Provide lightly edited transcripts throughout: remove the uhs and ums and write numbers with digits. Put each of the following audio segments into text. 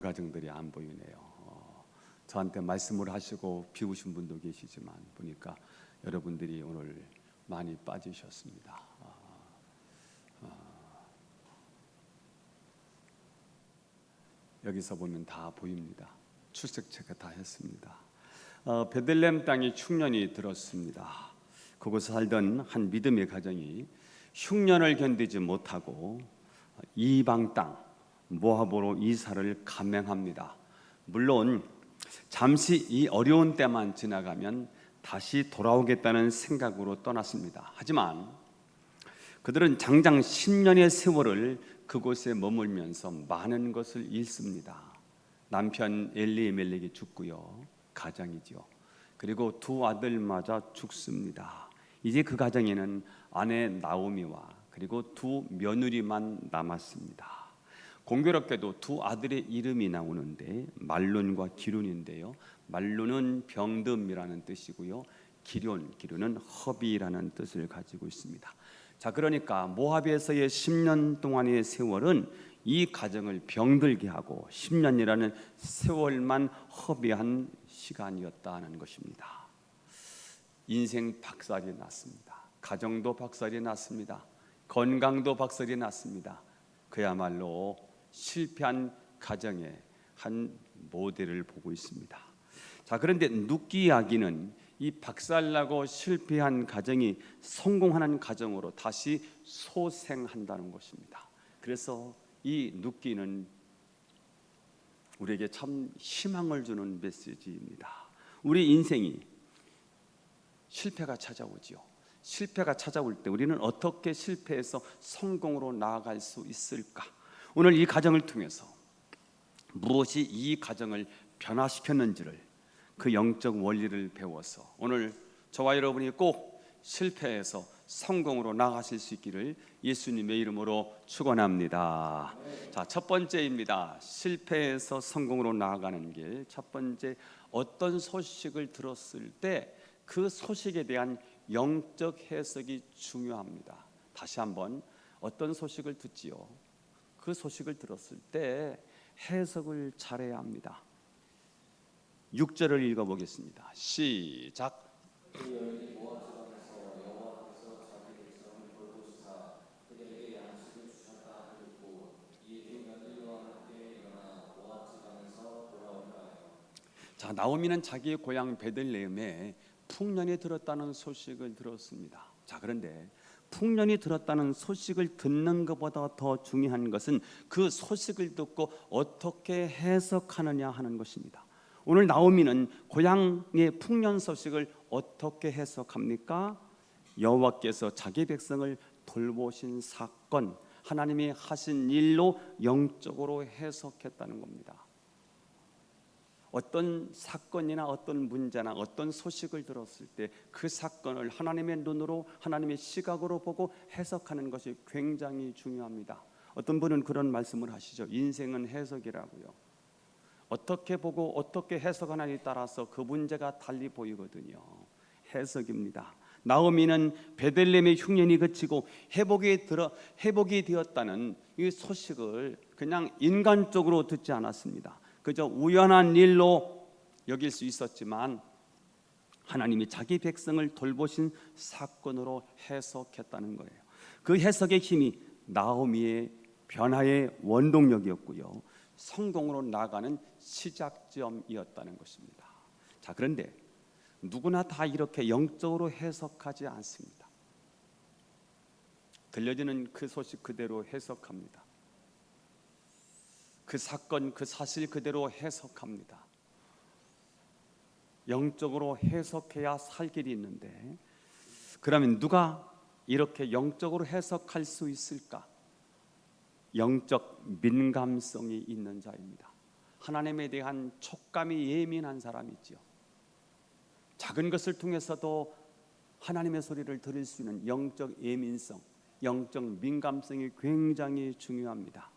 가정들이 안 보이네요. 저한테 말씀을 하시고 비우신 분도 계시지만 보니까 여러분들이 오늘 많이 빠지셨습니다. 여기서 보면 다 보입니다. 출석체크 다 했습니다. 베들레헴 땅에 흉년이 들었습니다. 그곳에 살던 한 믿음의 가정이 흉년을 견디지 못하고 이방 땅 모압으로 이사를 감행합니다. 물론 잠시 이 어려운 때만 지나가면 다시 돌아오겠다는 생각으로 떠났습니다. 하지만 그들은 장장 10년의 세월을 그곳에 머물면서 많은 것을 잃습니다. 남편 엘리멜렉이 죽고요, 가장이죠. 그리고 두 아들마저 죽습니다. 이제 그 가정에는 아내 나오미와 그리고 두 며느리만 남았습니다. 공교롭게도 두 아들의 이름이 나오는데 말론과 기륜인데요, 말론은 병듦이라는 뜻이고요, 기륜은 허비라는 뜻을 가지고 있습니다. 자, 그러니까 모압에서의 10년 동안의 세월은 이 가정을 병들게 하고 10년이라는 세월만 허비한 시간이었다는 것입니다. 인생 박살이 났습니다. 가정도 박살이 났습니다. 건강도 박살이 났습니다. 그야말로 실패한 가정의 한 모델을 보고 있습니다. 자, 그런데 눕기 이야기는 이 박살나고 실패한 가정이 성공하는 가정으로 다시 소생한다는 것입니다. 그래서 이 눕기는 우리에게 참 희망을 주는 메시지입니다. 우리 인생이 실패가 찾아오지요. 실패가 찾아올 때 우리는 어떻게 실패해서 성공으로 나아갈 수 있을까? 오늘 이 가정을 통해서 무엇이 이 가정을 변화시켰는지를, 그 영적 원리를 배워서 오늘 저와 여러분이 꼭 실패해서 성공으로 나아가실 수 있기를 예수님의 이름으로 축원합니다. 자, 첫 번째입니다. 실패해서 성공으로 나아가는 길. 첫 번째, 어떤 소식을 들었을 때 그 소식에 대한 영적 해석이 중요합니다. 다시 한번, 어떤 소식을 듣지요? 그 소식을 들었을 때 해석을 잘해야 합니다. 6절을 읽어보겠습니다. 시작. 자, 나오미는 자기의 고향 베들레헴에 풍년이 들었다는 소식을 들었습니다. 자, 그런데 풍년이 들었다는 소식을 듣는 것보다 더 중요한 것은 그 소식을 듣고 어떻게 해석하느냐 하는 것입니다. 오늘 나오미는 고향의 풍년 소식을 어떻게 해석합니까? 여호와께서 자기 백성을 돌보신 사건, 하나님이 하신 일로 영적으로 해석했다는 겁니다. 어떤 사건이나 어떤 문제나 어떤 소식을 들었을 때 그 사건을 하나님의 눈으로, 하나님의 시각으로 보고 해석하는 것이 굉장히 중요합니다. 어떤 분은 그런 말씀을 하시죠. 인생은 해석이라고요. 어떻게 보고 어떻게 해석하느냐에 따라서 그 문제가 달리 보이거든요. 해석입니다. 나오미는 베들레헴의 흉년이 그치고 회복이 되었다는 이 소식을 그냥 인간적으로 듣지 않았습니다. 그저 우연한 일로 여길 수 있었지만 하나님이 자기 백성을 돌보신 사건으로 해석했다는 거예요. 그 해석의 힘이 나오미의 변화의 원동력이었고요, 성공으로 나아가는 시작점이었다는 것입니다. 자, 그런데 누구나 다 이렇게 영적으로 해석하지 않습니다. 들려지는 그 소식 그대로 해석합니다. 그 사건, 그 사실 그대로 해석합니다. 영적으로 해석해야 살 길이 있는데, 그러면 누가 이렇게 영적으로 해석할 수 있을까? 영적 민감성이 있는 자입니다. 하나님에 대한 촉감이 예민한 사람이지요. 작은 것을 통해서도 하나님의 소리를 들을 수 있는 영적 예민성, 영적 민감성이 굉장히 중요합니다.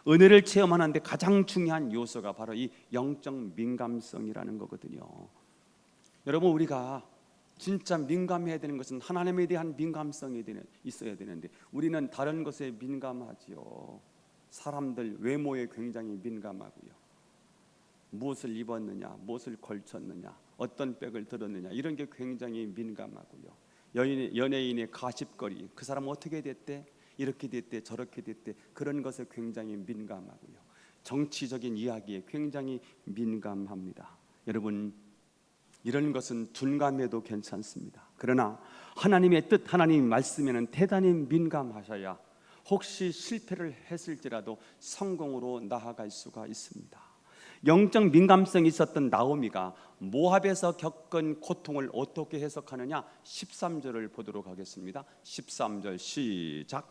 은혜를 체험하는데 가장 중요한 요소가 바로 이 영적 민감성이라는 거거든요. 여러분, 우리가 진짜 민감해야 되는 것은 하나님에 대한 민감성이 있어야 되는데 우리는 다른 것에 민감하지요. 사람들 외모에 굉장히 민감하고요. 무엇을 입었느냐, 무엇을 걸쳤느냐, 어떤 백을 들었느냐, 이런 게 굉장히 민감하고요. 연예인의 가십거리, 그 사람 어떻게 됐대, 이렇게 됐대, 저렇게 됐대, 그런 것에 굉장히 민감하고요. 정치적인 이야기에 굉장히 민감합니다. 여러분, 이런 것은 둔감해도 괜찮습니다. 그러나 하나님의 뜻, 하나님의 말씀에는 대단히 민감하셔야 혹시 실패를 했을지라도 성공으로 나아갈 수가 있습니다. 영적 민감성이 있었던 나오미가 모압에서 겪은 고통을 어떻게 해석하느냐, 13절을 보도록 하겠습니다. 13절 시작.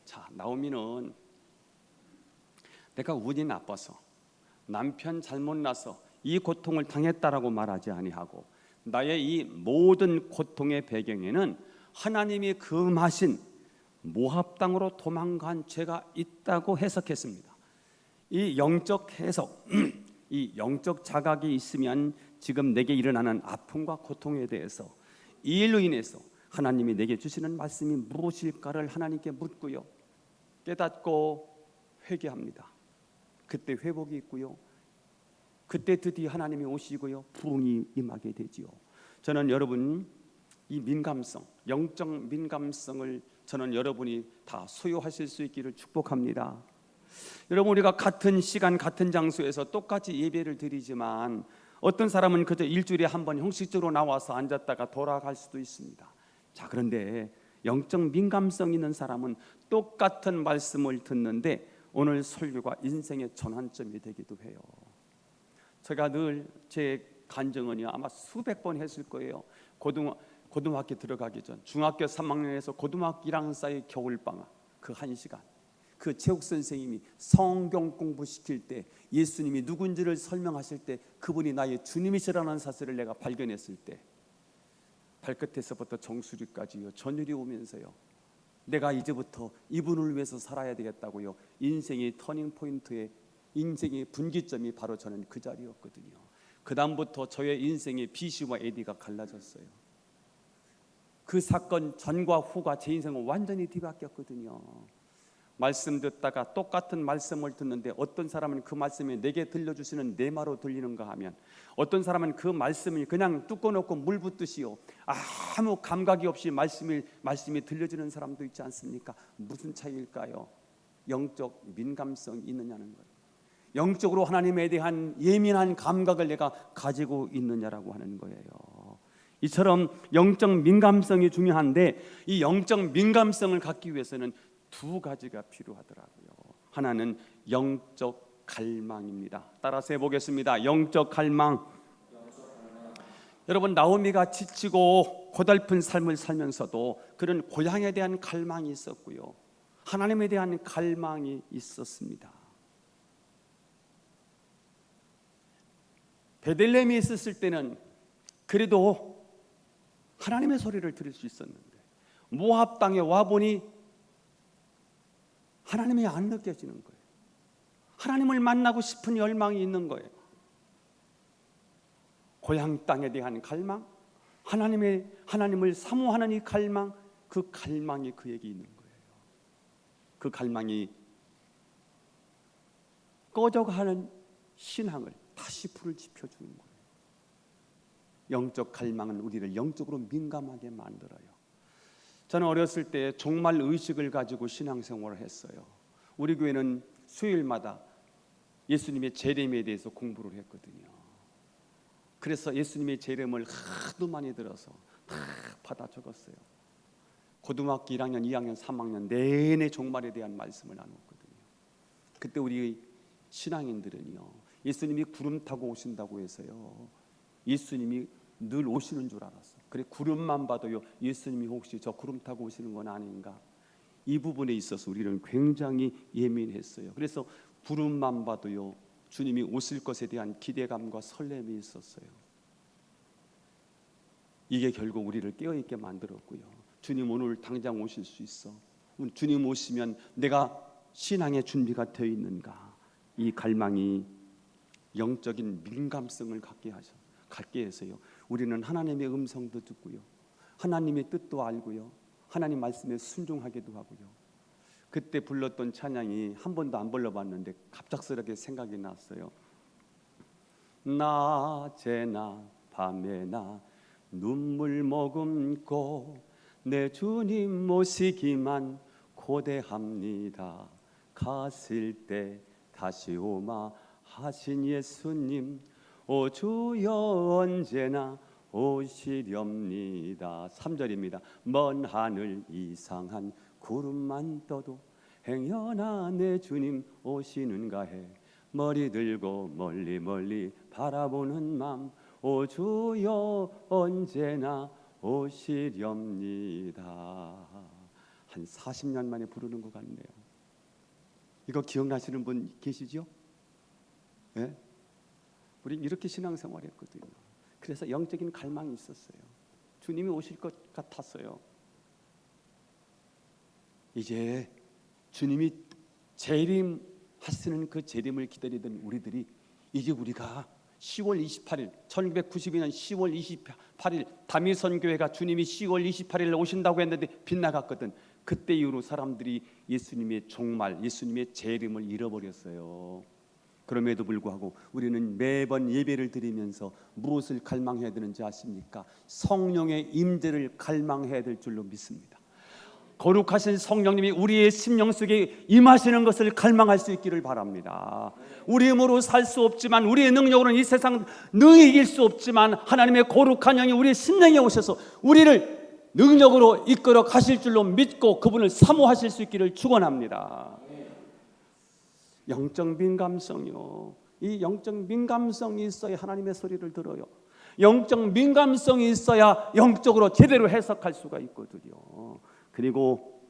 자, 나오미는 내가 운이 나빠서, 남편 잘못 나서 이 고통을 당했다라고 말하지 아니하고, 나의 이 모든 고통의 배경에는 하나님이 금하신 모압 땅으로 도망간 죄가 있다고 해석했습니다. 이 영적 해석, 이 영적 자각이 있으면 지금 내게 일어나는 아픔과 고통에 대해서, 이 일로 인해서 하나님이 내게 주시는 말씀이 무엇일까를 하나님께 묻고요, 깨닫고 회개합니다. 그때 회복이 있고요, 그때 드디어 하나님이 오시고요, 부흥이 임하게 되지요. 저는 여러분, 이 민감성, 영적 민감성을 저는 여러분이 다 소유하실 수 있기를 축복합니다. 여러분, 우리가 같은 시간 같은 장소에서 똑같이 예배를 드리지만 어떤 사람은 그저 일주일에 한 번 형식적으로 나와서 앉았다가 돌아갈 수도 있습니다. 자, 그런데 영적 민감성 있는 사람은 똑같은 말씀을 듣는데 오늘 설교가 인생의 전환점이 되기도 해요. 제가 늘 제 간증은요, 아마 수백 번 했을 거예요. 고등학교 들어가기 전, 중학교 3학년에서 고등학교 1학년 사이 겨울방학 그 1시간, 그 체육 선생님이 성경 공부시킬 때 예수님이 누군지를 설명하실 때 그분이 나의 주님이시라는 사실을 내가 발견했을 때 발끝에서부터 정수리까지요, 전율이 오면서요, 내가 이제부터 이분을 위해서 살아야 되겠다고요, 인생의 터닝포인트에, 인생의 분기점이 바로 저는 그 자리였거든요. 그 다음부터 저의 인생의 BC와 AD가 갈라졌어요. 그 사건 전과 후가 제 인생은 완전히 뒤바뀌었거든요. 말씀 듣다가 똑같은 말씀을 듣는데 어떤 사람은 그 말씀이 내게 들려주시는 내 마로 들리는가 하면, 어떤 사람은 그 말씀을 그냥 뚜껑 놓고 물 붓듯이요, 아무 감각이 없이 말씀이 들려지는 사람도 있지 않습니까? 무슨 차이일까요? 영적 민감성이 있느냐는 거예요. 영적으로 하나님에 대한 예민한 감각을 내가 가지고 있느냐라고 하는 거예요. 이처럼 영적 민감성이 중요한데, 이 영적 민감성을 갖기 위해서는 두 가지가 필요하더라고요. 하나는 영적 갈망입니다. 따라서 해보겠습니다. 영적 갈망. 여러분, 나오미가 지치고 고달픈 삶을 살면서도 그런 고향에 대한 갈망이 있었고요, 하나님에 대한 갈망이 있었습니다. 베들레헴에 있었을 때는 그래도 하나님의 소리를 들을 수 있었는데, 모압 땅에 와보니 하나님이 안 느껴지는 거예요. 하나님을 만나고 싶은 열망이 있는 거예요. 고향 땅에 대한 갈망, 하나님을 사모하는 이 갈망, 그 갈망이 그에게 있는 거예요. 그 갈망이 꺼져가는 신앙을 다시 불을 지펴주는 거예요. 영적 갈망은 우리를 영적으로 민감하게 만들어요. 저는 어렸을 때 종말 의식을 가지고 신앙생활을 했어요. 우리 교회는 수요일마다 예수님의 재림에 대해서 공부를 했거든요. 그래서 예수님의 재림을 하도 많이 들어서 다 받아 적었어요. 고등학교 1학년, 2학년, 3학년 내내 종말에 대한 말씀을 나눴거든요. 그때 우리 신앙인들은요, 예수님이 구름 타고 오신다고 해서요, 예수님이 늘 오시는 줄 알았어. 그래, 구름만 봐도요, 예수님이 혹시 저 구름 타고 오시는 건 아닌가, 이 부분에 있어서 우리는 굉장히 예민했어요. 그래서 구름만 봐도요, 주님이 오실 것에 대한 기대감과 설렘이 있었어요. 이게 결국 우리를 깨어있게 만들었고요, 주님 오늘 당장 오실 수 있어, 주님 오시면 내가 신앙의 준비가 되어 있는가, 이 갈망이 영적인 민감성을 갖게 해서요, 우리는 하나님의 음성도 듣고요, 하나님의 뜻도 알고요, 하나님 말씀에 순종하기도 하고요, 그때 불렀던 찬양이 한 번도 안 불러봤는데 갑작스럽게 생각이 났어요. 낮에나 밤에나 눈물 머금고 내 주님 모시기만 고대합니다. 갔을 때 다시 오마 하신 예수님, 오 주여 언제나 오시렵니다. 3절입니다. 먼 하늘 이상한 구름만 떠도 행여나 내 주님 오시는가 해 머리 들고 멀리 멀리 바라보는 맘, 오 주여 언제나 오시렵니다. 한 40년 만에 부르는 것 같네요. 이거 기억나시는 분 계시죠? 네? 우리 이렇게 신앙생활했거든요. 그래서 영적인 갈망이 있었어요. 주님이 오실 것 같았어요. 이제 주님이 재림하시는 그 재림을 기다리던 우리들이 이제 우리가 10월 28일 1992년 10월 28일 다미선교회가 주님이 10월 28일 오신다고 했는데 빗나갔거든. 그때 이후로 사람들이 예수님의 종말, 예수님의 재림을 잃어버렸어요. 그럼에도 불구하고 우리는 매번 예배를 드리면서 무엇을 갈망해야 되는지 아십니까? 성령의 임재를 갈망해야 될 줄로 믿습니다. 거룩하신 성령님이 우리의 심령 속에 임하시는 것을 갈망할 수 있기를 바랍니다. 우리 힘으로 살 수 없지만, 우리의 능력으로는 이 세상 능히 이길 수 없지만, 하나님의 거룩한 영이 우리의 심령에 오셔서 우리를 능력으로 이끌어 가실 줄로 믿고 그분을 사모하실 수 있기를 축원합니다. 영적 민감성이요. 이 영적 민감성이 있어야 하나님의 소리를 들어요. 영적 민감성이 있어야 영적으로 제대로 해석할 수가 있거든요. 그리고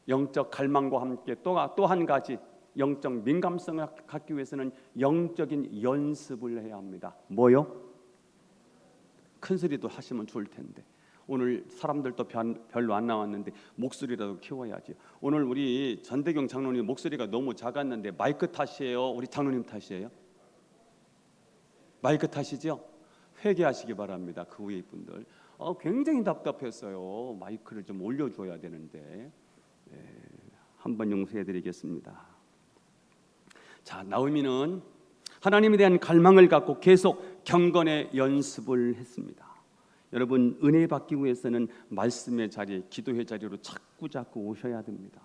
영적 갈망과 함께 또 한 가지 영적 민감성을 갖기 위해서는 영적인 연습을 해야 합니다. 뭐요? 큰 소리도 하시면 좋을 텐데 오늘 사람들도 별로 안 나왔는데 목소리라도 키워야지. 오늘 우리 전대경 장로님 목소리가 너무 작았는데 마이크 탓이에요? 우리 장로님 탓이에요? 마이크 탓이죠? 회개하시기 바랍니다. 그 위에 분들 굉장히 답답했어요. 마이크를 좀 올려줘야 되는데 한번 용서해드리겠습니다. 자, 나오미는 하나님에 대한 갈망을 갖고 계속 경건의 연습을 했습니다. 여러분, 은혜 받기 위해서는 말씀의 자리, 기도의 자리로 자꾸 오셔야 됩니다.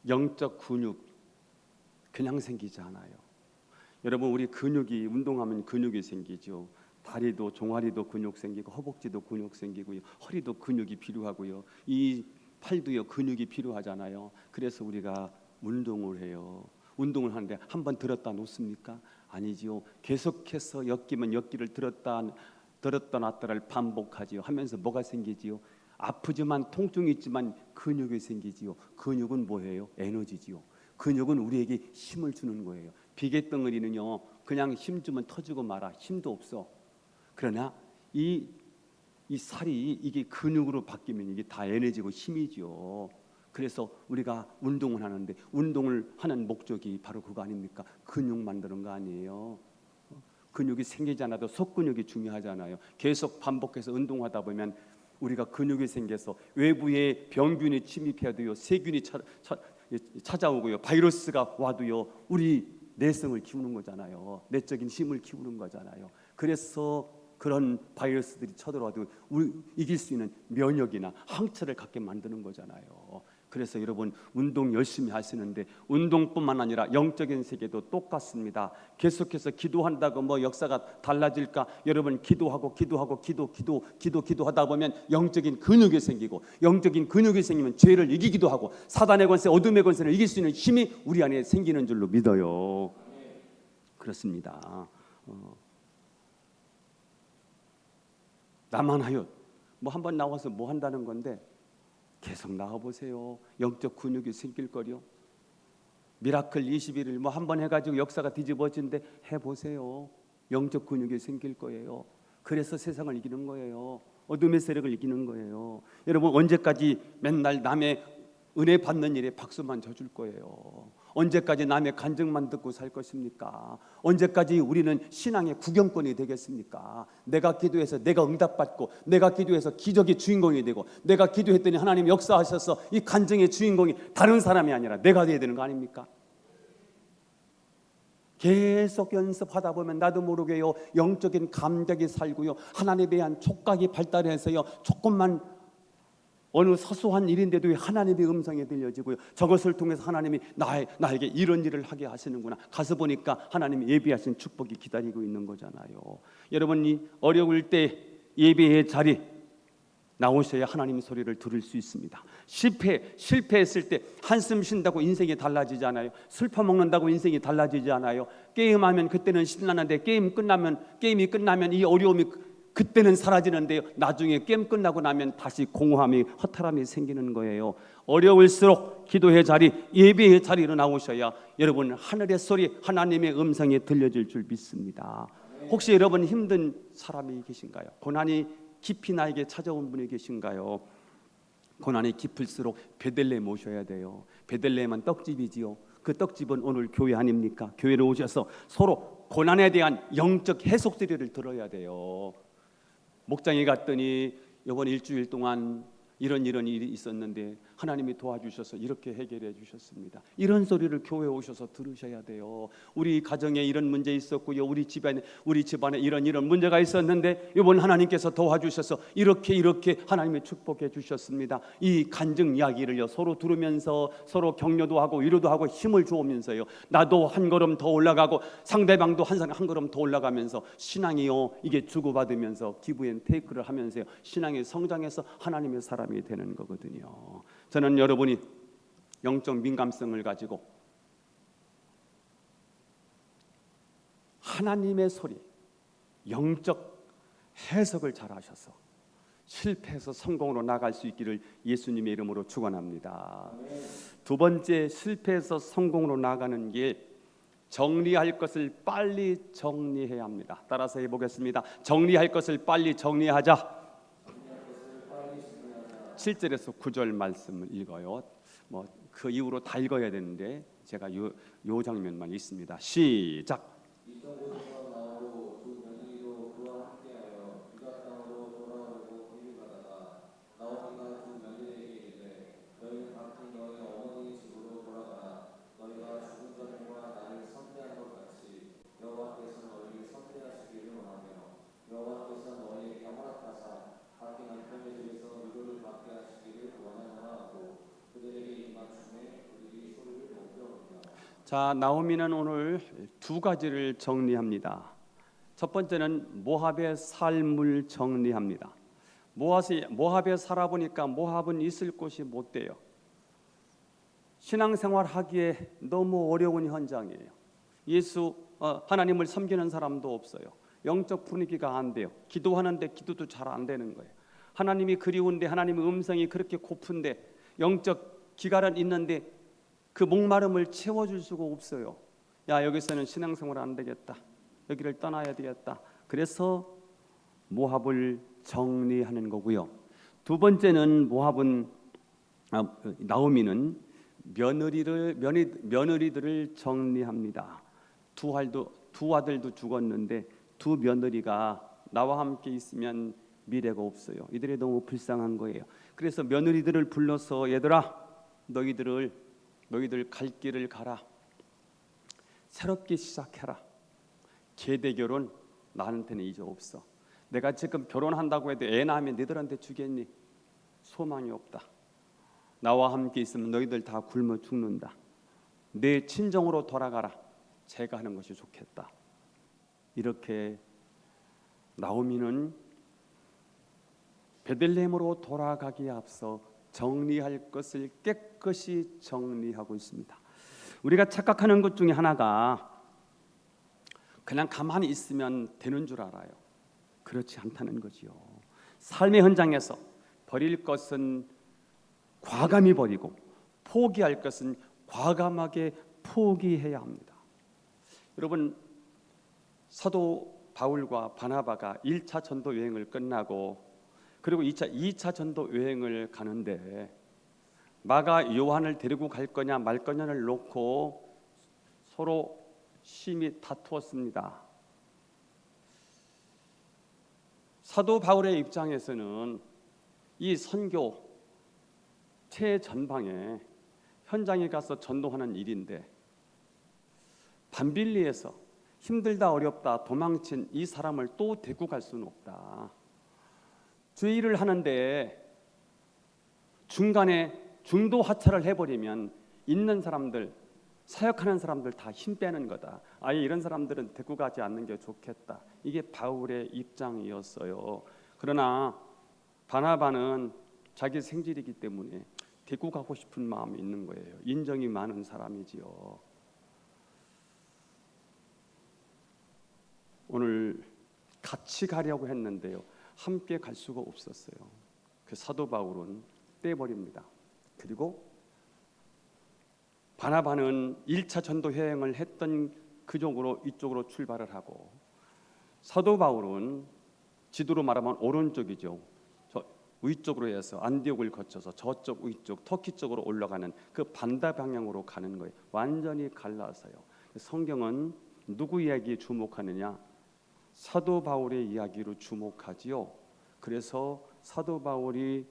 영적 근육 그냥 생기지 않아요. 여러분, 우리 근육이 운동하면 근육이 생기죠. 다리도 종아리도 근육 생기고 허벅지도 근육 생기고요. 허리도 근육이 필요하고요. 이 팔도요 근육이 필요하잖아요. 그래서 우리가 운동을 해요. 운동을 하는데 한 번 들었다 놓습니까? 아니지요. 계속해서 엮이면 엮기를 들었다 놨다를 반복하지요. 하면서 뭐가 생기지요? 아프지만 통증이 있지만 근육이 생기지요. 근육은 뭐예요? 에너지지요. 근육은 우리에게 힘을 주는 거예요. 비계 덩어리는요 그냥 힘 주면 터지고 말아. 힘도 없어. 그러나 이 살이 이게 근육으로 바뀌면 이게 다 에너지고 힘이지요. 그래서 우리가 운동을 하는데 운동을 하는 목적이 바로 그거 아닙니까? 근육 만드는 거 아니에요. 근육이 생기지 않아도 속근육이 중요하잖아요. 계속 반복해서 운동하다 보면 우리가 근육이 생겨서 외부에 병균이 침입해도요 세균이 찾아오고요 바이러스가 와도요 우리 내성을 키우는 거잖아요. 내적인 힘을 키우는 거잖아요. 그래서 그런 바이러스들이 쳐들어와도 이길 수 있는 면역이나 항체를 갖게 만드는 거잖아요. 그래서 여러분 운동 열심히 하시는데 운동뿐만 아니라 영적인 세계도 똑같습니다. 계속해서 기도한다고 뭐 역사가 달라질까? 여러분 기도하고 기도하다 보면 영적인 근육이 생기고 영적인 근육이 생기면 죄를 이기기도 하고 사단의 권세, 어둠의 권세를 이길 수 있는 힘이 우리 안에 생기는 줄로 믿어요. 그렇습니다. 나만하여 뭐 한번 나와서 뭐 한다는 건데 계속 나와보세요. 영적 근육이 생길 거요. 미라클 21일 뭐 한번 해가지고 역사가 뒤집어진데 해보세요. 영적 근육이 생길 거예요. 그래서 세상을 이기는 거예요. 어둠의 세력을 이기는 거예요. 여러분 언제까지 맨날 남의 은혜 받는 일에 박수만 쳐줄 거예요? 언제까지 남의 간증만 듣고 살 것입니까? 언제까지 우리는 신앙의 구경꾼이 되겠습니까? 내가 기도해서 내가 응답받고, 내가 기도해서 기적의 주인공이 되고, 내가 기도했더니 하나님 역사하셔서 이 간증의 주인공이 다른 사람이 아니라 내가 되어야 되는 거 아닙니까? 계속 연습하다 보면 나도 모르게요, 영적인 감각이 살고요, 하나님에 대한 촉각이 발달해서요, 조금만 어느 사소한 일인데도 하나님의 음성이 들려지고요, 저것을 통해서 하나님이 나에게 이런 일을 하게 하시는구나. 가서 보니까 하나님이 예비하신 축복이 기다리고 있는 거잖아요. 여러분이 어려울 때 예배의 자리 나오셔야 하나님 소리를 들을 수 있습니다. 실패했을 때 한숨 쉰다고 인생이 달라지지 않아요. 술 퍼먹는다고 인생이 달라지지 않아요. 게임하면 그때는 신나는데 게임이 끝나면 이 어려움이 그때는 사라지는데요, 나중에 게임 끝나고 나면 다시 공허함이, 허탈함이 생기는 거예요. 어려울수록 기도의 자리, 예배의 자리로 나오셔야 여러분 하늘의 소리, 하나님의 음성이 들려질 줄 믿습니다. 혹시 여러분 힘든 사람이 계신가요? 고난이 깊이 나에게 찾아온 분이 계신가요? 고난이 깊을수록 베들레헴 오셔야 돼요. 베들레헴은 떡집이지요. 그 떡집은 오늘 교회 아닙니까? 교회로 오셔서 서로 고난에 대한 영적 해석들을 들어야 돼요. 목장에 갔더니 이번 일주일 동안 이런 일이 있었는데 하나님이 도와주셔서 이렇게 해결해 주셨습니다. 이런 소리를 교회에 오셔서 들으셔야 돼요. 우리 가정에 이런 문제 있었고요, 우리 집안에 이런 문제가 있었는데 이번 하나님께서 도와주셔서 이렇게 하나님이 축복해 주셨습니다. 이 간증 이야기를요, 서로 들으면서 서로 격려도 하고 위로도 하고 힘을 주면서요, 나도 한 걸음 더 올라가고 상대방도 한 걸음 더 올라가면서 신앙이요, 이게 주고받으면서 기브앤테이크를 하면서요, 신앙이 성장해서 하나님의 사람이 되는 거거든요. 저는 여러분이 영적 민감성을 가지고 하나님의 소리, 영적 해석을 잘 하셔서 실패해서 성공으로 나갈 수 있기를 예수님의 이름으로 축원합니다. 두 번째, 실패해서 성공으로 나가는 길, 정리할 것을 빨리 정리해야 합니다. 따라서 해보겠습니다. 정리할 것을 빨리 정리하자. 7절에서 9절 말씀을 읽어요. 그 이후로 다 읽어야 되는데 제가 요 장면만 있습니다. 시작. 이성에서 나오고 두 며느리도 그와 함께하여 유다 땅으로 돌아오려고 회유하다가 나오미가 두 며느리에게 이르되 너희는 각기 너희 어머니 집으로 돌아가라. 너희가 죽은 자들과 나를 선대한 것 같이 여호와께서 너희를 선대하시기를 원하며 여호와께서 너희에게 허락하사 각기 남편의 집에서 위로를 받게 하시기를 원하노라 하고 그들에게 입맞춤에 그들이 소리를 높여오며. 자, 나오미는 오늘 두 가지를 정리합니다. 첫 번째는 모압의 삶을 정리합니다. 모압에 살아보니까 모압은 있을 곳이 못 돼요. 신앙생활 하기에 너무 어려운 현장이에요. 하나님을 섬기는 사람도 없어요. 영적 분위기가 안 돼요. 기도하는데 기도도 잘 안 되는 거예요. 하나님이 그리운데, 하나님의 음성이 그렇게 고픈데, 영적 기갈은 있는데 그 목마름을 채워줄 수가 없어요. 야, 여기서는 신앙생활 안 되겠다, 여기를 떠나야 되겠다. 그래서 모압을 정리하는 거고요. 두 번째는 나오미는 며느리들을 정리합니다. 두 아들도 죽었는데 두 며느리가 나와 함께 있으면 미래가 없어요. 이들이 너무 불쌍한 거예요. 그래서 며느리들을 불러서 얘들아, 너희들 갈 길을 가라. 새롭게 시작해라. 계대 결혼 나한테는 이제 없어. 내가 지금 결혼한다고 해도 애 낳으면 너희들한테 주겠니? 소망이 없다. 나와 함께 있으면 너희들 다 굶어 죽는다. 내 친정으로 돌아가라. 제가 하는 것이 좋겠다. 이렇게 나오미는 베들레헴으로 돌아가기에 앞서 정리할 것을 깨끗이 정리하고 있습니다. 우리가 착각하는 것 중에 하나가 그냥 가만히 있으면 되는 줄 알아요. 그렇지 않다는 거지요. 삶의 현장에서 버릴 것은 과감히 버리고 포기할 것은 과감하게 포기해야 합니다. 여러분, 사도 바울과 바나바가 1차 전도 여행을 끝나고 그리고 2차 전도 여행을 가는데 마가 요한을 데리고 갈 거냐 말 거냐를 놓고 서로 심히 다투었습니다. 사도 바울의 입장에서는 이 선교 최전방에 현장에 가서 전도하는 일인데 밤빌리에서 힘들다 어렵다 도망친 이 사람을 또 데리고 갈 수는 없다. 주의 일을 하는데 중간에 중도 하차를 해버리면 있는 사람들, 사역하는 사람들 다 힘 빼는 거다. 아예 이런 사람들은 데리고 가지 않는 게 좋겠다. 이게 바울의 입장이었어요. 그러나 바나바는 자기 생질이기 때문에 데리고 가고 싶은 마음이 있는 거예요. 인정이 많은 사람이지요. 오늘 같이 가려고 했는데요, 함께 갈 수가 없었어요. 그 사도 바울은 떼버립니다. 그리고 바나바는 1차 전도 여행을 했던 그쪽으로 이쪽으로 출발을 하고, 사도 바울은 지도로 말하면 오른쪽이죠. 저 위쪽으로 해서 안디옥을 거쳐서 저쪽 위쪽 터키 쪽으로 올라가는 그 반대 방향으로 가는 거예요. 완전히 갈라서요. 성경은 누구 이야기에 주목하느냐? 사도 바울의 이야기로 주목하지요. 그래서 사도 바울이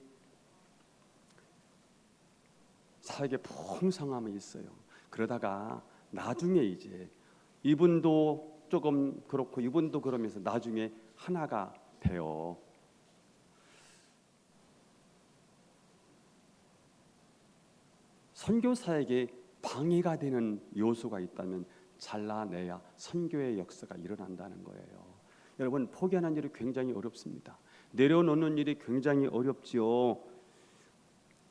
사역에 풍성함이 있어요. 그러다가 나중에 이제 이분도 조금 그렇고 이분도 그러면서 나중에 하나가 돼요. 선교 사역에 방해가 되는 요소가 있다면 잘라내야 선교의 역사가 일어난다는 거예요. 여러분, 포기하는 일이 굉장히 어렵습니다. 내려놓는 일이 굉장히 어렵지요.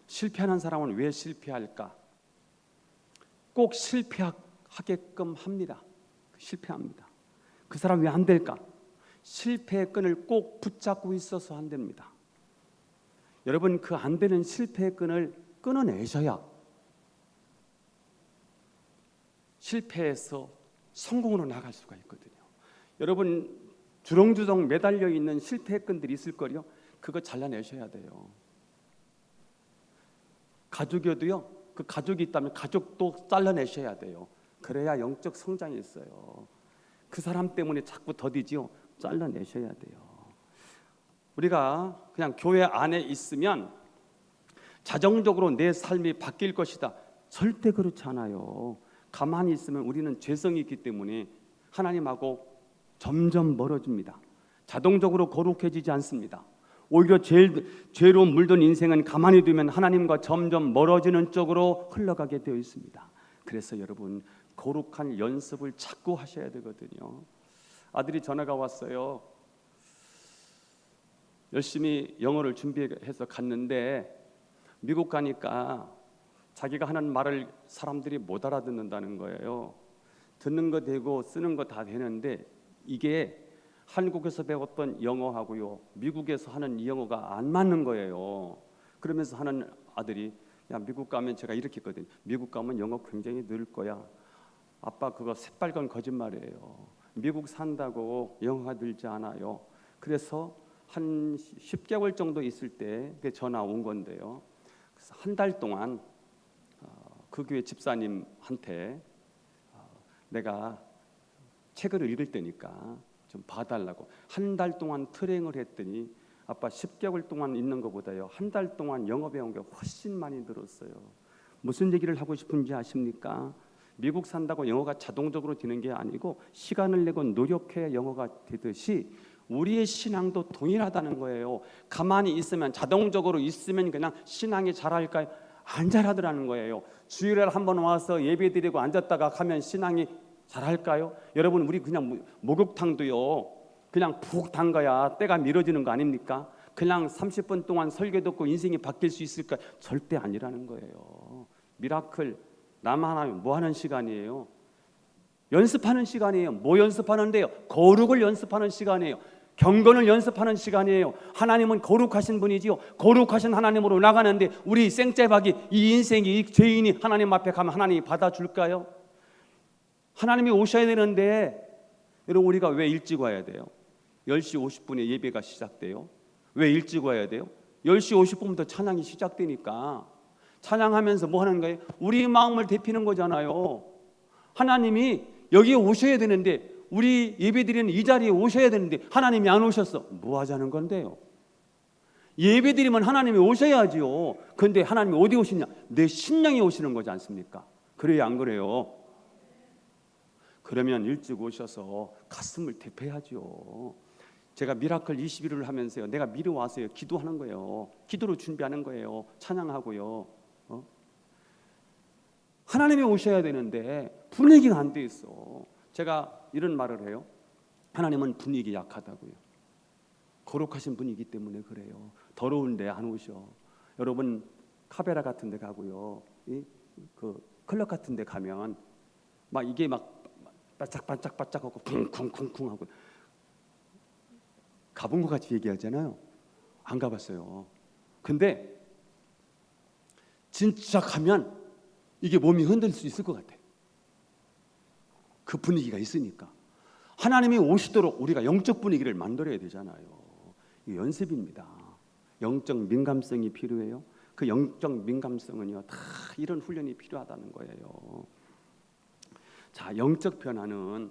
실패하는 사람은 왜 실패할까? 꼭 실패하게끔 합니다. 실패합니다. 그 사람 왜 안 될까? 실패의 끈을 꼭 붙잡고 있어서 안 됩니다. 여러분, 그 안 되는 실패의 끈을 끊어내셔야 실패해서 성공으로 나갈 수가 있거든요. 여러분, 주렁주렁 매달려 있는 실패의 끈들이 있을 거요. 그거 잘라내셔야 돼요. 가족이어도요, 그 가족이 있다면 가족도 잘라내셔야 돼요. 그래야 영적 성장이 있어요. 그 사람 때문에 자꾸 더디지요. 잘라내셔야 돼요. 우리가 그냥 교회 안에 있으면 자정적으로 내 삶이 바뀔 것이다. 절대 그렇지 않아요. 가만히 있으면 우리는 죄성이 있기 때문에 하나님하고 점점 멀어집니다. 자동적으로 거룩해지지 않습니다. 오히려 죄로 물든 인생은 가만히 두면 하나님과 점점 멀어지는 쪽으로 흘러가게 되어 있습니다. 그래서 여러분, 거룩한 연습을 자꾸 하셔야 되거든요. 아들이 전화가 왔어요. 열심히 영어를 준비해서 갔는데 미국 가니까 자기가 하는 말을 사람들이 못 알아듣는다는 거예요. 듣는 거 되고 쓰는 거 다 되는데 이게 한국에서 배웠던 영어하고요, 미국에서 하는 이 영어가 안 맞는 거예요. 그러면서 하는 아들이, 야, 미국 가면, 제가 이렇게 했거든요. 미국 가면 영어 굉장히 늘 거야. 아빠, 그거 새빨간 거짓말이에요. 미국 산다고 영어가 늘지 않아요. 그래서 한 10개월 정도 있을 때 전화 온 건데요. 그래서 한 달 동안 그 교회 집사님한테 내가 책을 읽을 때니까 좀 봐달라고 한 달 동안 트레이닝을 했더니 아빠 10개월 동안 있는 것보다요 한 달 동안 영어 배운 게 훨씬 많이 늘었어요. 무슨 얘기를 하고 싶은지 아십니까? 미국 산다고 영어가 자동적으로 되는 게 아니고 시간을 내고 노력해야 영어가 되듯이 우리의 신앙도 동일하다는 거예요. 가만히 있으면, 자동적으로 있으면 그냥 신앙이 잘할까요? 안 잘하더라는 거예요. 주일에 한번 와서 예배드리고 앉았다가 가면 신앙이 잘할까요? 여러분, 우리 그냥 목욕탕도요 그냥 푹 담가야 때가 미뤄지는 거 아닙니까? 그냥 30분 동안 설교 듣고 인생이 바뀔 수 있을까? 절대 아니라는 거예요. 미라클 나만 하면 뭐 하는 시간이에요? 연습하는 시간이에요. 뭐 연습하는데요? 거룩을 연습하는 시간이에요. 경건을 연습하는 시간이에요. 하나님은 거룩하신 분이지요. 거룩하신 하나님으로 나가는데 우리 생째박이, 이 인생이, 이 죄인이 하나님 앞에 가면 하나님이 받아줄까요? 하나님이 오셔야 되는데, 여러분, 우리가 왜 일찍 와야 돼요? 10시 50분에 예배가 시작돼요. 왜 일찍 와야 돼요? 10시 50분부터 찬양이 시작되니까. 찬양하면서 뭐 하는 거예요? 우리 마음을 데피는 거잖아요. 하나님이 여기에 오셔야 되는데, 우리 예배드리는 이 자리에 오셔야 되는데 하나님이 안 오셨어. 뭐 하자는 건데요? 예배드리면 하나님이 오셔야지요. 그런데 하나님이 어디 오시냐? 내 심령에 오시는 거지 않습니까? 그래요, 안 그래요? 그러면 일찍 오셔서 가슴을 대표해야죠. 제가 미라클 21을 하면서요, 내가 미리 와서요 기도하는 거예요. 기도로 준비하는 거예요. 찬양하고요. 하나님이 오셔야 되는데 분위기가 안 돼 있어. 제가 이런 말을 해요. 하나님은 분위기 약하다고요. 거룩하신 분이기 때문에 그래요. 더러운데 안 오셔. 여러분 카베라 같은 데 가고요, 그 클럽 같은 데 가면 막 이게 막 반짝반짝반짝하고 쿵쿵쿵쿵 하고, 가본 것 같이 얘기하잖아요. 안 가봤어요. 근데 진짜 가면 이게 몸이 흔들릴 수 있을 것 같아요. 그 분위기가 있으니까. 하나님이 오시도록 우리가 영적 분위기를 만들어야 되잖아요. 이게 연습입니다. 영적 민감성이 필요해요. 그 영적 민감성은요, 다 이런 훈련이 필요하다는 거예요. 자, 영적 변화는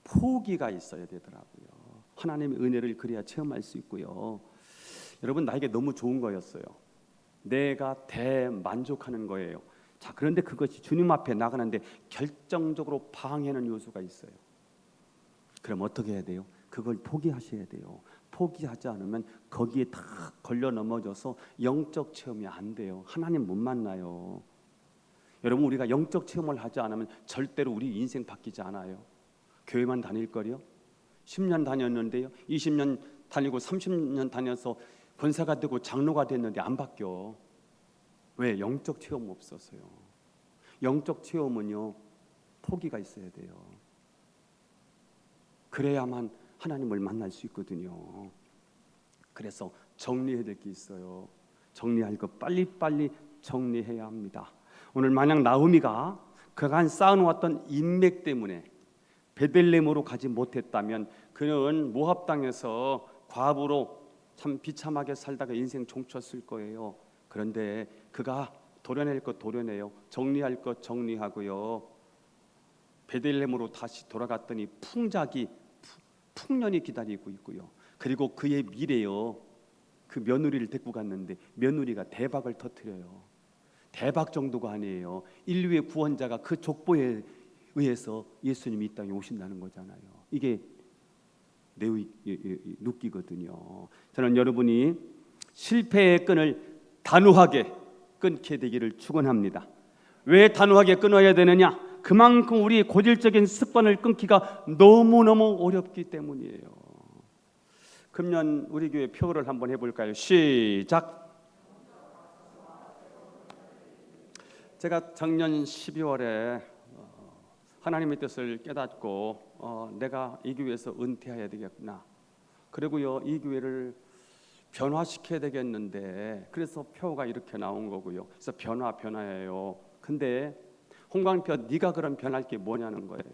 포기가 있어야 되더라고요. 하나님의 은혜를 그래야 체험할 수 있고요. 여러분, 나에게 너무 좋은 거였어요. 내가 대만족하는 거예요. 자, 그런데 그것이 주님 앞에 나가는데 결정적으로 방해하는 요소가 있어요. 그럼 어떻게 해야 돼요? 그걸 포기하셔야 돼요. 포기하지 않으면 거기에 다 걸려 넘어져서 영적 체험이 안 돼요. 하나님 못 만나요. 여러분, 우리가 영적 체험을 하지 않으면 절대로 우리 인생 바뀌지 않아요. 교회만 다닐 거요? 10년 다녔는데요, 20년 다니고 30년 다녀서 권사가 되고 장로가 됐는데 안 바뀌어. 왜? 영적 체험 없어서요. 영적 체험은요, 포기가 있어야 돼요. 그래야만 하나님을 만날 수 있거든요. 그래서 정리해야 될 게 있어요. 정리할 거 빨리빨리 정리해야 합니다. 오늘 만약 나오미가 그간 쌓아놓았던 인맥 때문에 베들레헴으로 가지 못했다면 그는 모압 땅에서 과부로 참 비참하게 살다가 인생 종쳤을 거예요. 그런데 그가 도려낼 것 도려내요. 정리할 것 정리하고요. 베들레헴으로 다시 돌아갔더니 풍년이 기다리고 있고요. 그리고 그의 미래요, 그 며느리를 데리고 갔는데 며느리가 대박을 터뜨려요. 대박 정도가 아니에요. 인류의 구원자가 그 족보에 의해서 예수님이 이 땅에 오신다는 거잖아요. 이게 눕기거든요. 저는 여러분이 실패의 끈을 단호하게 끊게 되기를 축원합니다. 왜 단호하게 끊어야 되느냐? 그만큼 우리 고질적인 습관을 끊기가 너무너무 어렵기 때문이에요. 금년 우리 교회 표를 한번 해볼까요? 시작. 제가 작년 12월에 하나님의 뜻을 깨닫고 내가 이 교회에서 은퇴해야 되겠구나. 그리고요, 이 교회를 변화시켜야 되겠는데, 그래서 표가 이렇게 나온 거고요. 그래서 변화예요. 근데 홍광표, 네가 그럼 변할 게 뭐냐는 거예요.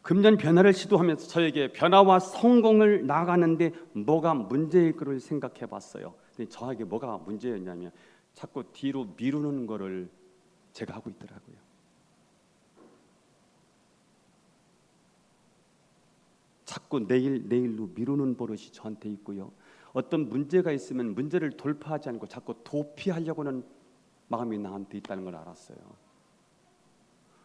금년 변화를 시도하면서 저에게 변화와 성공을 나아가는데 뭐가 문제일 거를 생각해 봤어요. 근데 저에게 뭐가 문제였냐면 자꾸 뒤로 미루는 거를 제가 하고 있더라고요. 자꾸 내일로 미루는 버릇이 저한테 있고요. 어떤 문제가 있으면 문제를 돌파하지 않고 자꾸 도피하려고 하는 마음이 나한테 있다는 걸 알았어요.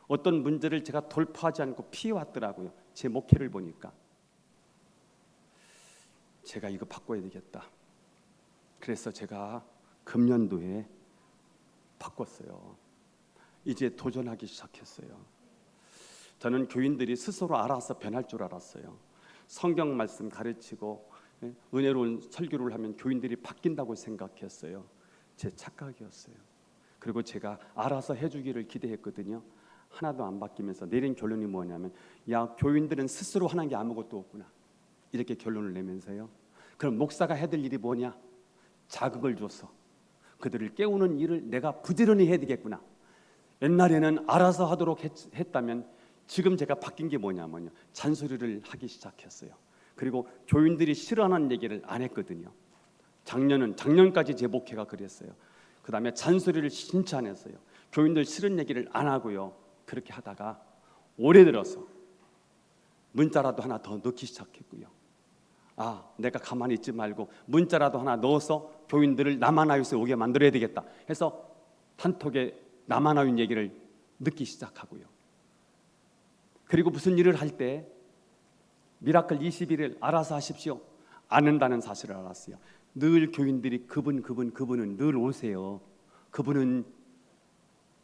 어떤 문제를 제가 돌파하지 않고 피해왔더라고요. 제 목회를 보니까 제가 이거 바꿔야 되겠다. 그래서 제가 금년도에 바꿨어요. 이제 도전하기 시작했어요. 저는 교인들이 스스로 알아서 변할 줄 알았어요. 성경 말씀 가르치고 은혜로운 설교를 하면 교인들이 바뀐다고 생각했어요. 제 착각이었어요. 그리고 제가 알아서 해주기를 기대했거든요. 하나도 안 바뀌면서 내린 결론이 뭐냐면, 야, 교인들은 스스로 하는 게 아무것도 없구나, 이렇게 결론을 내면서요. 그럼 목사가 해야 될 일이 뭐냐? 자극을 줘서 그들을 깨우는 일을 내가 부지런히 해야 되겠구나. 옛날에는 알아서 하도록 했다면 지금 제가 바뀐 게 뭐냐면요, 잔소리를 하기 시작했어요. 그리고 교인들이 싫어하는 얘기를 안 했거든요. 작년까지 제 목회가 그랬어요. 그 다음에 잔소리를 진짜 안 했어요. 교인들 싫은 얘기를 안 하고요. 그렇게 하다가 올해 들어서 문자라도 하나 더 넣기 시작했고요. 내가 가만히 있지 말고 문자라도 하나 넣어서 교인들을 남아나윗에 오게 만들어야 되겠다 해서 단톡에 남아나윗 얘기를 넣기 시작하고요. 그리고 무슨 일을 할 때 미라클 21일 알아서 하십시오 안 한다는 사실을 알았어요. 늘 교인들이 그분은 늘 오세요. 그분은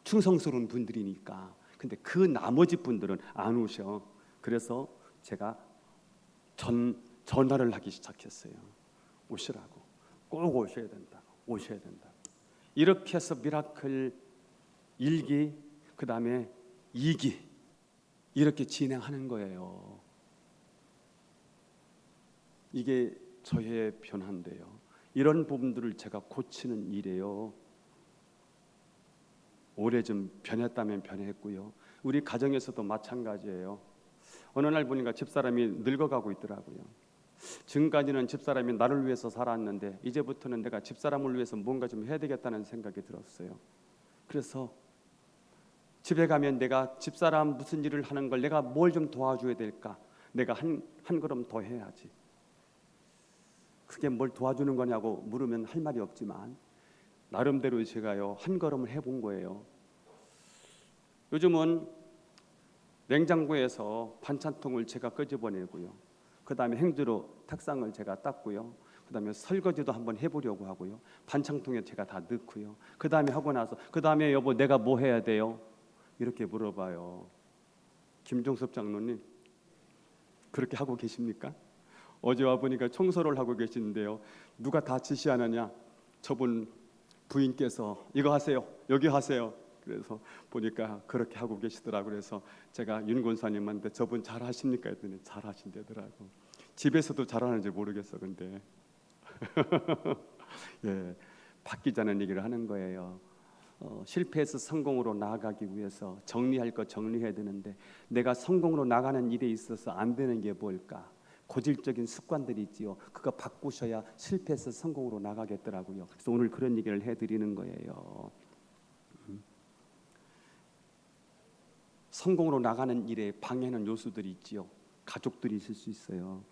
충성스러운 분들이니까. 근데 그 나머지 분들은 안 오셔. 그래서 제가 전화를 하기 시작했어요. 오시라고. 꼭 오셔야 된다고. 이렇게 해서 미라클 1기 그 다음에 2기 이렇게 진행하는 거예요. 이게 저의 변화인데요. 이런 부분들을 제가 고치는 일이에요. 올해 좀 변했다면 변했고요. 우리 가정에서도 마찬가지예요. 어느 날 보니까 집사람이 늙어가고 있더라고요. 지금까지는 집사람이 나를 위해서 살았는데 이제부터는 내가 집사람을 위해서 뭔가 좀 해야 되겠다는 생각이 들었어요. 그래서 집에 가면 내가 집사람 무슨 일을 하는 걸 내가 뭘 좀 도와줘야 될까? 내가 한 걸음 더 해야지. 그게 뭘 도와주는 거냐고 물으면 할 말이 없지만 나름대로 제가요 한 걸음을 해본 거예요. 요즘은 냉장고에서 반찬통을 제가 끄집어내고요. 그 다음에 행주로 탁상을 제가 닦고요. 그 다음에 설거지도 한번 해보려고 하고요. 반찬통에 제가 다 넣고요. 그 다음에 하고 나서 그 다음에 여보 내가 뭐 해야 돼요? 이렇게 물어봐요. 김종섭 장로님 그렇게 하고 계십니까? 어제 와보니까 청소를 하고 계시는데요. 누가 다 지시하느냐? 저분 부인께서 이거 하세요. 여기 하세요. 그래서 보니까 그렇게 하고 계시더라고요. 그래서 제가 윤 권사님한테 저분 잘하십니까? 했더니 잘하신대더라고. 집에서도 잘하는지 모르겠어. 근데 예, 바뀌자는 얘기를 하는 거예요. 실패해서 성공으로 나아가기 위해서 정리할 거 정리해야 되는데 내가 성공으로 나가는 일에 있어서 안 되는 게 뭘까? 고질적인 습관들이 있지요. 그거 바꾸셔야 실패해서 성공으로 나가겠더라고요. 그래서 오늘 그런 얘기를 해드리는 거예요. 성공으로 나가는 일에 방해하는 요소들이 있지요. 가족들이 있을 수 있어요.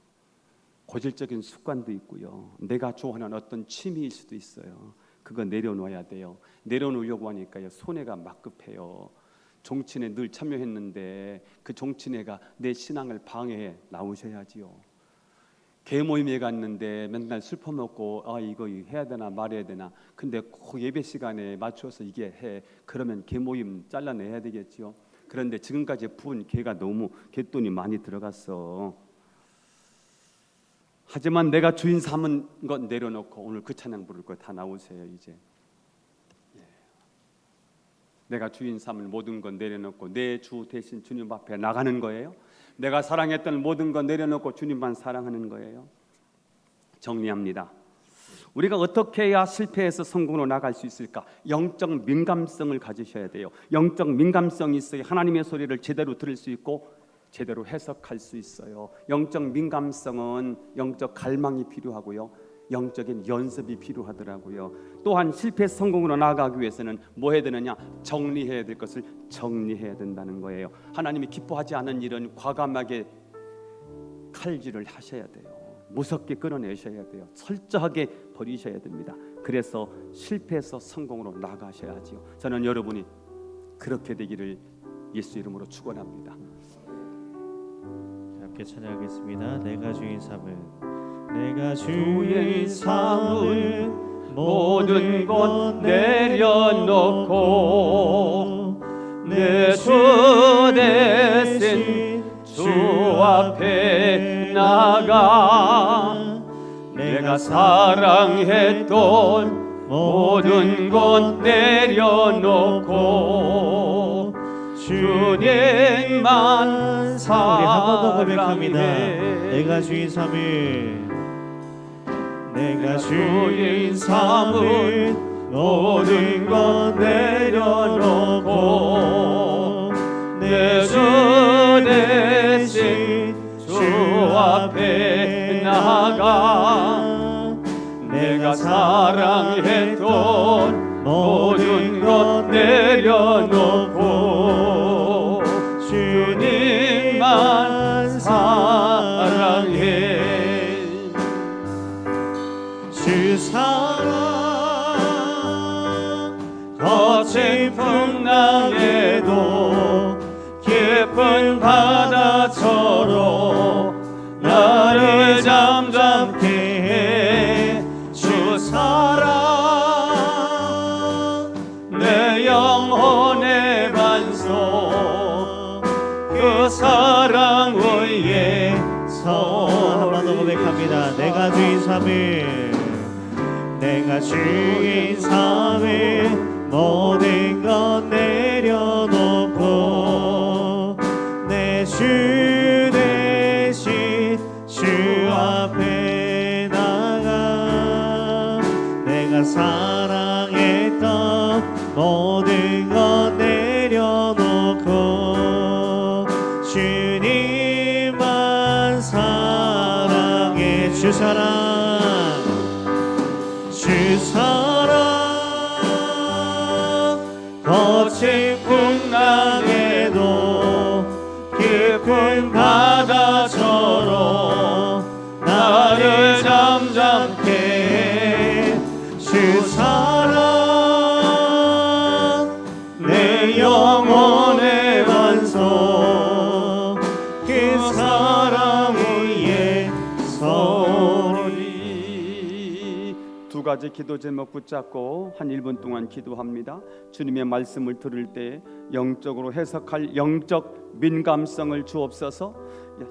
고질적인 습관도 있고요. 내가 좋아하는 어떤 취미일 수도 있어요. 그거 내려놓아야 돼요. 내려놓으려고 하니까요 손해가 막 급해요. 종친회 늘 참여했는데 그 종친회가 내 신앙을 방해해 나오셔야지요. 개모임에 갔는데 맨날 술 퍼먹고 이거 해야 되나 말해야 되나 근데 꼭 예배 시간에 맞춰서 이게 해 그러면 개모임 잘라내야 되겠지요. 그런데 지금까지 부은 개가 너무 개돈이 많이 들어갔어. 하지만 내가 주인 삼은 것 내려놓고 오늘 그 찬양 부를 거 다 나오세요. 이제 내가 주인 삼을 모든 것 내려놓고 내 주 대신 주님 앞에 나가는 거예요. 내가 사랑했던 모든 것 내려놓고 주님만 사랑하는 거예요. 정리합니다. 우리가 어떻게 해야 실패해서 성공으로 나갈 수 있을까? 영적 민감성을 가지셔야 돼요. 영적 민감성이 있어야 하나님의 소리를 제대로 들을 수 있고 제대로 해석할 수 있어요. 영적 민감성은 영적 갈망이 필요하고요. 영적인 연습이 필요하더라고요. 또한 실패 성공으로 나아가기 위해서는 뭐 해야 되느냐? 정리해야 될 것을 정리해야 된다는 거예요. 하나님이 기뻐하지 않은 일은 과감하게 칼질을 하셔야 돼요. 무섭게 끊어내셔야 돼요. 철저하게 버리셔야 됩니다. 그래서 실패해서 성공으로 나가셔야지요. 저는 여러분이 그렇게 되기를 예수 이름으로 축원합니다. 함께 찬양하겠습니다. 내가 주인 삼은 모든 것 내려놓고 내 주 대신 주 앞에 나가 내가 사랑했던 모든 것 내려놓고 주님만 사랑해. 한 번 더 고백합니다. 내가 주인 삼은 모든 것 내려놓고 내 주 대신 주 앞에 나가 내가 사랑했던 모든 것 내려놓고 주님만 사랑해. 주 사랑 거친 풍랑에도 깊은 바다처럼 나를 잠잠케 해. 주 사랑 내 영혼의 반석, 그 사랑 위에 한 번 더 고백합니다. 내가 주인 삼일, 내가 주인 삼일, 모든 것 내려놓고 내 주 대신 주 앞에 나가. 내가 사랑했던 모든 것 내려놓고 주님만 사랑해. 주 사랑, 주 사랑 거친 풍랑에도 깊은 바다처럼 나를 잠잠케 해. 주 사랑 내 영혼의 반석, 그 사랑 위에 서리. 두 가지 기도 제목 붙잡고 한 1분 동안 기도합니다. 주님의 말씀을 들을 때 영적으로 해석할 영적 민감성을 주옵소서.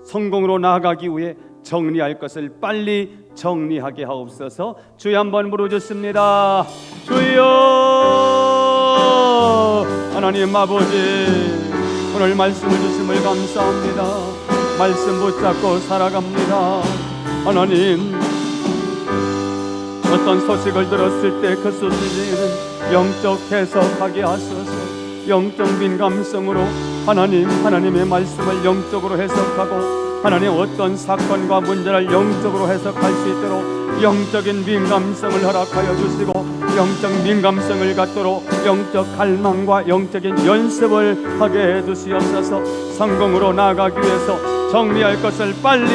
성공으로 나아가기 위해 정리할 것을 빨리 정리하게 하옵소서. 주여 한번 부르짖습니다. 주여. 하나님 아버지, 오늘 말씀을 주심을 감사합니다. 말씀 붙잡고 살아갑니다. 하나님, 어떤 소식을 들었을 때 그 소식에는 영적 해석하게 하소서. 영적 민감성으로 하나님의 말씀을 영적으로 해석하고 하나님 어떤 사건과 문제를 영적으로 해석할 수 있도록 영적인 민감성을 허락하여 주시고, 영적 민감성을 갖도록 영적 갈망과 영적인 연습을 하게 해주시옵소서. 성공으로 나아가기 위해서 정리할 것을 빨리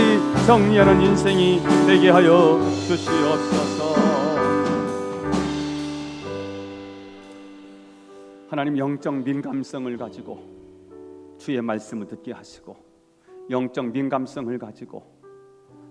정리하는 인생이 되게 하여 주시옵소서. 하나님, 영적 민감성을 가지고 주의 말씀을 듣게 하시고, 영적 민감성을 가지고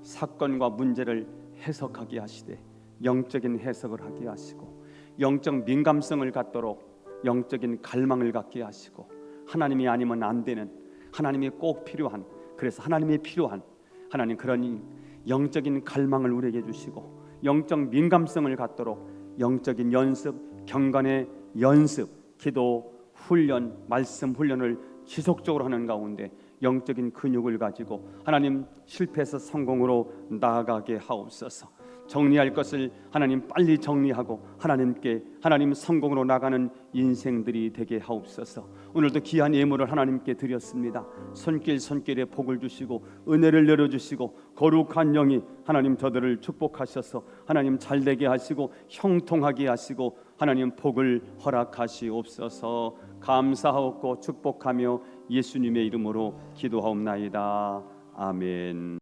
사건과 문제를 해석하게 하시되 영적인 해석을 하게 하시고, 영적 민감성을 갖도록 영적인 갈망을 갖게 하시고, 하나님이 아니면 안 되는, 하나님이 꼭 필요한, 그래서 하나님이 필요한 하나님 그런 영적인 갈망을 우리에게 주시고, 영적 민감성을 갖도록 영적인 연습, 경건의 연습, 기도 훈련, 말씀 훈련을 지속적으로 하는 가운데 영적인 근육을 가지고 하나님 실패해서 성공으로 나아가게 하옵소서. 정리할 것을 하나님 빨리 정리하고 하나님께 하나님 성공으로 나가는 인생들이 되게 하옵소서. 오늘도 귀한 예물을 하나님께 드렸습니다. 손길에 복을 주시고 은혜를 내려주시고 거룩한 영이 하나님 저들을 축복하셔서 하나님 잘되게 하시고 형통하게 하시고 하나님 복을 허락하시옵소서. 감사하옵고 축복하며 예수님의 이름으로 기도하옵나이다. 아멘.